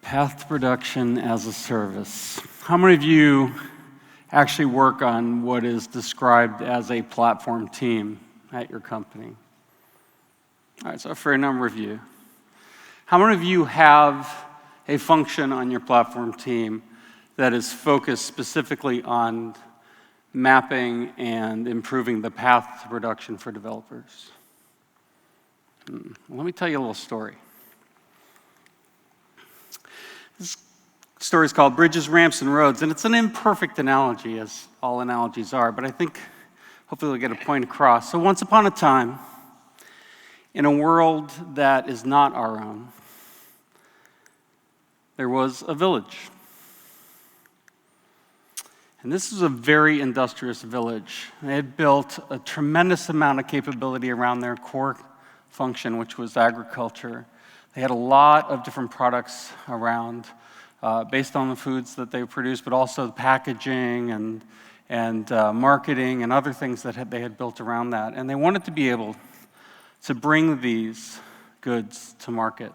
Path to production as a service. How many of you actually work on what is described as a platform team at your company? All right, so a fair number of you. How many of you have a function on your platform team that is focused specifically on mapping and improving the path to production for developers? Let me tell you a little story. This story is called Bridges, Ramps, and Roads, and it's an imperfect analogy, as all analogies are, but I think hopefully we'll get a point across. So once upon a time, in a world that is not our own, there was a village. And this was a very industrious village. They had built a tremendous amount of capability around their core function, which was agriculture. They had a lot of different products around based on the foods that they produced, but also the packaging and marketing and other things that they had built around that. And they wanted to be able to bring these goods to market.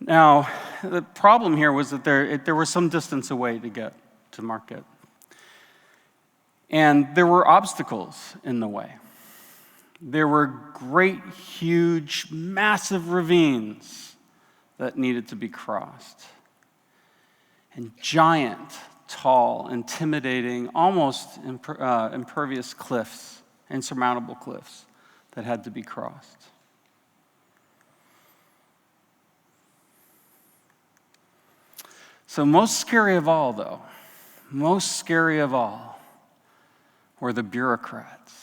Now, the problem here was that there was some distance away to get to market. And there were obstacles in the way. There were great, huge, massive ravines that needed to be crossed. And giant, tall, intimidating, almost impervious cliffs, insurmountable cliffs that had to be crossed. So most scary of all, though, most scary of all were the bureaucrats.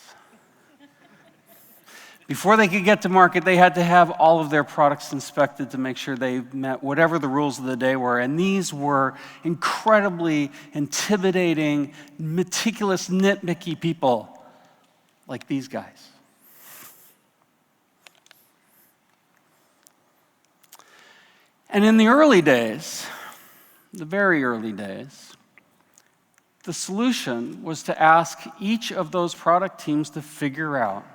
Before they could get to market, they had to have all of their products inspected to make sure they met whatever the rules of the day were. And these were incredibly intimidating, meticulous, nitpicky people like these guys. And in the early days, the very early days, the solution was to ask each of those product teams to figure out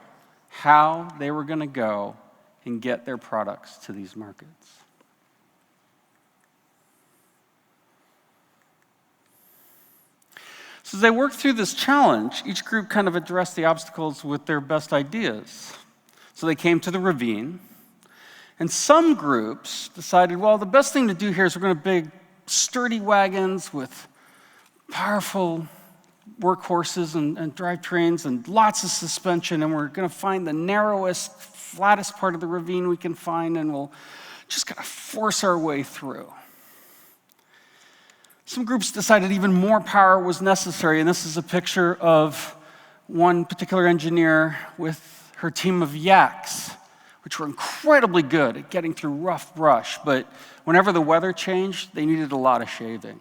how they were going to go and get their products to these markets. So as they worked through this challenge, each group kind of addressed the obstacles with their best ideas. So they came to the ravine, and some groups decided, well, the best thing to do here is we're going to build sturdy wagons with powerful workhorses and drivetrains and lots of suspension, and we're going to find the narrowest, flattest part of the ravine we can find, and we'll just kind of force our way through. Some groups decided even more power was necessary, and this is a picture of one particular engineer with her team of yaks, which were incredibly good at getting through rough brush, but whenever the weather changed, they needed a lot of shaving.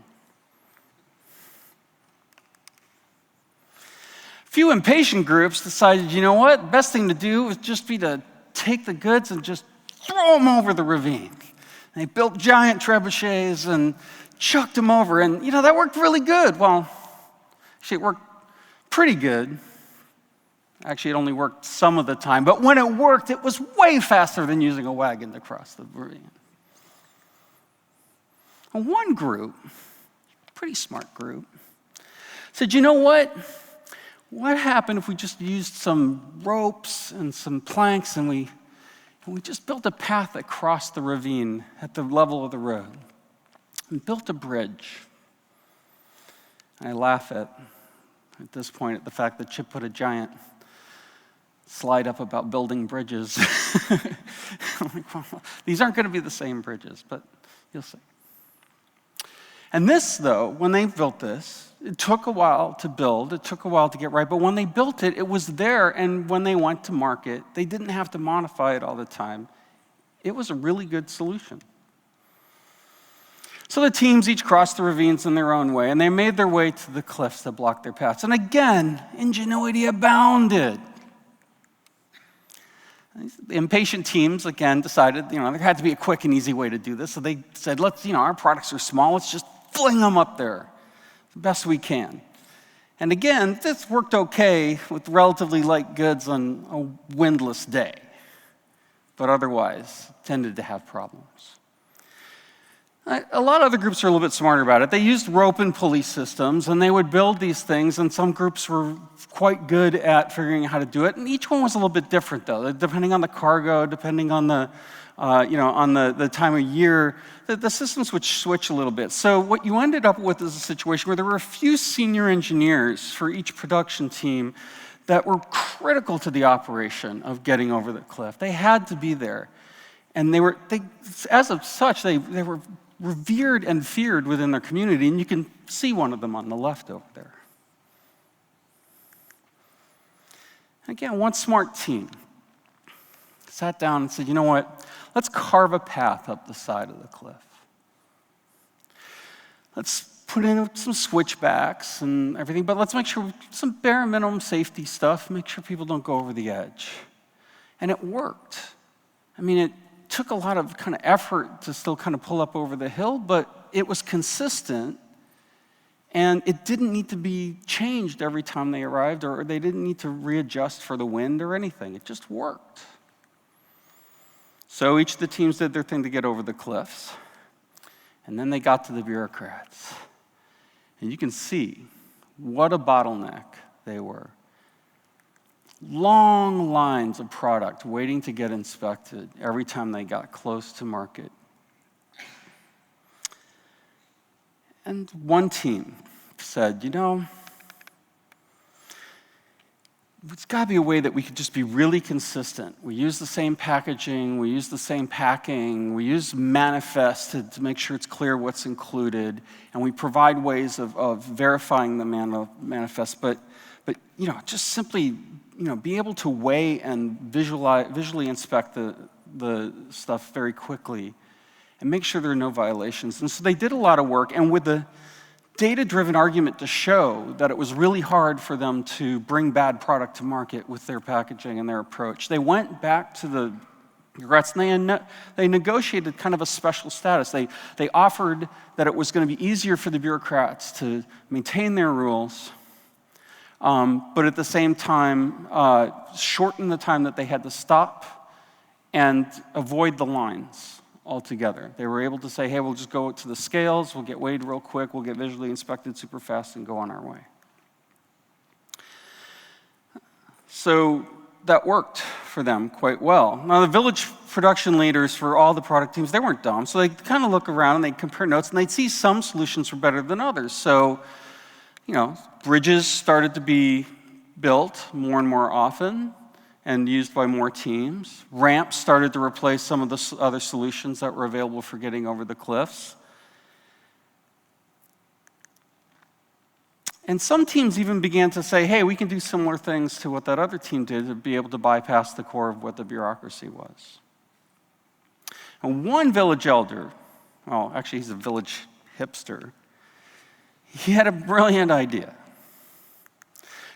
Few impatient groups decided, you know what, best thing to do would just be to take the goods and just throw them over the ravine. And they built giant Trevor Shays and chucked them over, and that worked really good. Well, actually it worked pretty good. Actually, it only worked some of the time, but when it worked, it was way faster than using a wagon to cross the ravine. And one group, pretty smart group, said, you know what? What happened if we just used some ropes and some planks and we just built a path that crossed the ravine at the level of the road and built a bridge? I laugh at this point at the fact that Chip put a giant slide up about building bridges. I'm like, well, these aren't going to be the same bridges, but you'll see. And this, though, when they built this, it took a while to build, it took a while to get right, but when they built it, it was there, and when they went to market, they didn't have to modify it all the time. It was a really good solution. So the teams each crossed the ravines in their own way, and they made their way to the cliffs that blocked their paths. And again, ingenuity abounded. The impatient teams, again, decided, there had to be a quick and easy way to do this. So they said, our products are small, let's just fling them up there the best we can. And again, this worked okay with relatively light goods on a windless day, but otherwise tended to have problems. A lot of other groups are a little bit smarter about it. They used rope and pulley systems, and they would build these things, and some groups were quite good at figuring out how to do it, and each one was a little bit different, though, depending on the cargo, depending on the, on the time of year. The systems would switch a little bit. So what you ended up with is a situation where there were a few senior engineers for each production team that were critical to the operation of getting over the cliff. They had to be there. And as of such, they were revered and feared within their community, and you can see one of them on the left over there. Again, one smart team sat down and said, you know what, let's carve a path up the side of the cliff. Let's put in some switchbacks and everything, but let's make sure some bare minimum safety stuff, make sure people don't go over the edge. And it worked. I mean, it took a lot of kind of effort to still kind of pull up over the hill, but it was consistent, and it didn't need to be changed every time they arrived, or they didn't need to readjust for the wind or anything. It just worked. So each of the teams did their thing to get over the cliffs, and then they got to the bureaucrats. And you can see what a bottleneck they were. Long lines of product waiting to get inspected every time they got close to market. And one team said, you know, it's got to be a way that we could just be really consistent. We use the same packaging, we use the same packing, we use manifest to make sure it's clear what's included, and we provide ways of verifying the manifest, but you know, just simply be able to weigh and visually inspect the stuff very quickly and make sure there are no violations. And so they did a lot of work, and with the data-driven argument to show that it was really hard for them to bring bad product to market with their packaging and their approach, they went back to the bureaucrats and they negotiated kind of a special status. They offered that it was going to be easier for the bureaucrats to maintain their rules, but at the same time, shorten the time that they had to stop and avoid the lines altogether. They were able to say, hey, we'll just go to the scales, we'll get weighed real quick, we'll get visually inspected super fast and go on our way. So that worked for them quite well. Now the village production leaders for all the product teams, they weren't dumb, so they kind of look around and they compare notes and they'd see some solutions were better than others. So, bridges started to be built more and more often and used by more teams. Ramps started to replace some of the other solutions that were available for getting over the cliffs. And some teams even began to say, hey, we can do similar things to what that other team did to be able to bypass the core of what the bureaucracy was. And one village elder, well, actually he's a village hipster, he had a brilliant idea.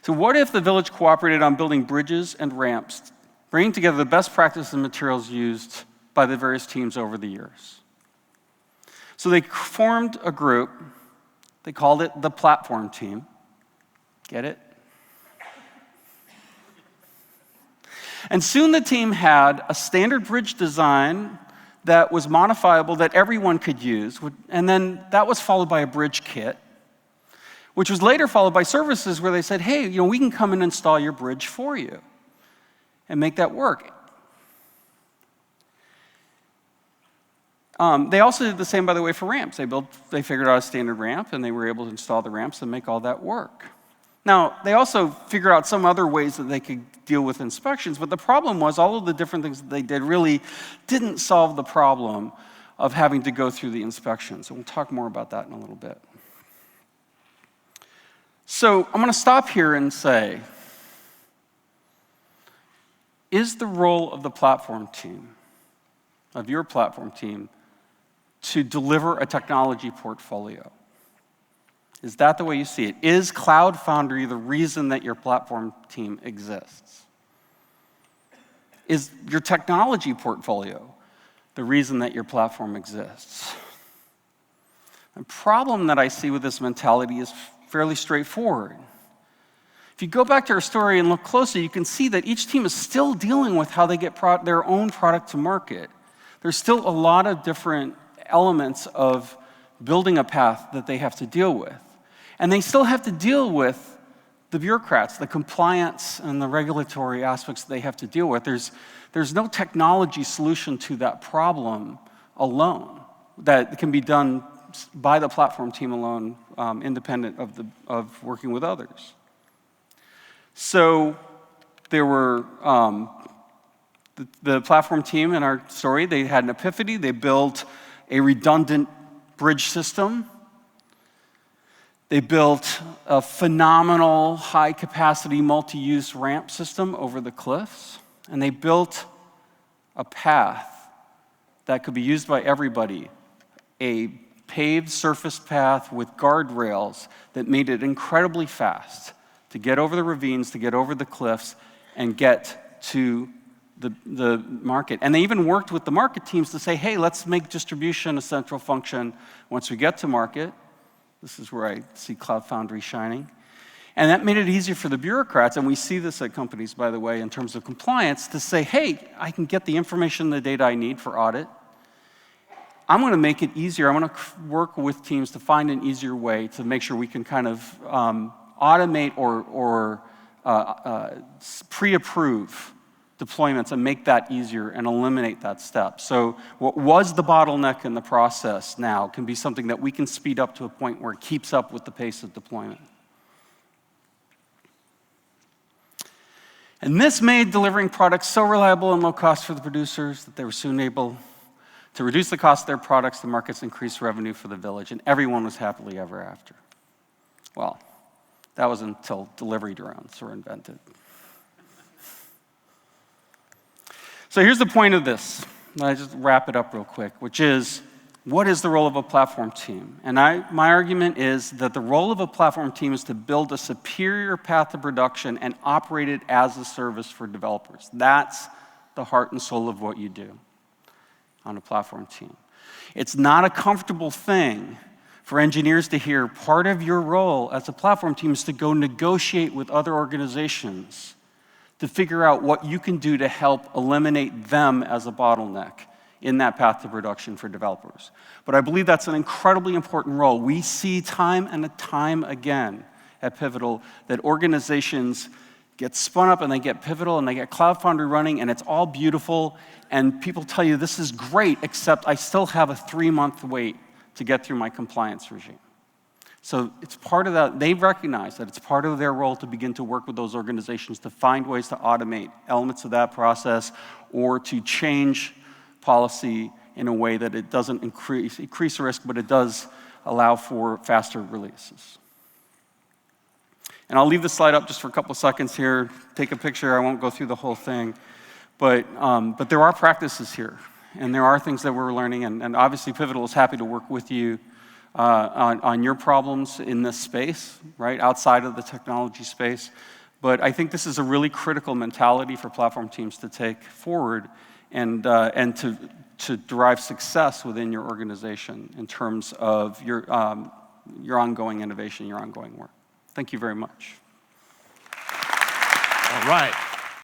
So what if the village cooperated on building bridges and ramps, bringing together the best practices and materials used by the various teams over the years? So they formed a group. They called it the platform team. Get it? And soon the team had a standard bridge design that was modifiable that everyone could use. And then that was followed by a bridge kit, which was later followed by services where they said, hey, we can come and install your bridge for you and make that work. They also did the same, by the way, for ramps. They figured out a standard ramp, and they were able to install the ramps and make all that work. Now, they also figured out some other ways that they could deal with inspections, but the problem was all of the different things that they did really didn't solve the problem of having to go through the inspections. And we'll talk more about that in a little bit. So I'm going to stop here and say, is the role of the platform team, of your platform team, to deliver a technology portfolio? Is that the way you see it? Is Cloud Foundry the reason that your platform team exists? Is your technology portfolio the reason that your platform exists? The problem that I see with this mentality is fairly straightforward. If you go back to our story and look closely, you can see that each team is still dealing with how they get their own product to market. There's still a lot of different elements of building a path that they have to deal with. And they still have to deal with the bureaucrats, the compliance and the regulatory aspects they have to deal with. There's no technology solution to that problem alone that can be done by the platform team alone, independent of working with others. So there were the platform team in our story, they had an epiphany. They built a redundant bridge system. They built a phenomenal high-capacity multi-use ramp system over the cliffs. And they built a path that could be used by everybody, a paved surface path with guardrails that made it incredibly fast to get over the ravines, to get over the cliffs, and get to the market. And they even worked with the market teams to say, hey, let's make distribution a central function once we get to market. This is where I see Cloud Foundry shining. And that made it easier for the bureaucrats, and we see this at companies, by the way, in terms of compliance, to say, hey, I can get the information and the data I need for audit. I'm going to make it easier. I'm going to work with teams to find an easier way to make sure we can kind of automate or pre-approve deployments and make that easier and eliminate that step. So what was the bottleneck in the process now can be something that we can speed up to a point where it keeps up with the pace of deployment. And this made delivering products so reliable and low cost for the producers that they were soon able to reduce the cost of their products, the markets increased revenue for the village, and everyone was happily ever after. Well, that was until delivery drones were invented. So here's the point of this. I just wrap it up real quick, which is, what is the role of a platform team? And my argument is that the role of a platform team is to build a superior path to production and operate it as a service for developers. That's the heart and soul of what you do on a platform team. It's not a comfortable thing for engineers to hear part of your role as a platform team is to go negotiate with other organizations to figure out what you can do to help eliminate them as a bottleneck in that path to production for developers. But I believe that's an incredibly important role. We see time and time again at Pivotal that organizations get spun up and they get Pivotal and they get Cloud Foundry running and it's all beautiful and people tell you this is great except I still have a 3-month wait to get through my compliance regime. So it's part of that. They recognize that it's part of their role to begin to work with those organizations to find ways to automate elements of that process or to change policy in a way that it doesn't increase risk, but it does allow for faster releases. And I'll leave the slide up just for a couple of seconds here. Take a picture. I won't go through the whole thing. But there are practices here, and there are things that we're learning, and obviously Pivotal is happy to work with you on your problems in this space, right, outside of the technology space. But I think this is a really critical mentality for platform teams to take forward and to derive success within your organization in terms of your ongoing innovation, your ongoing work. Thank you very much. All right.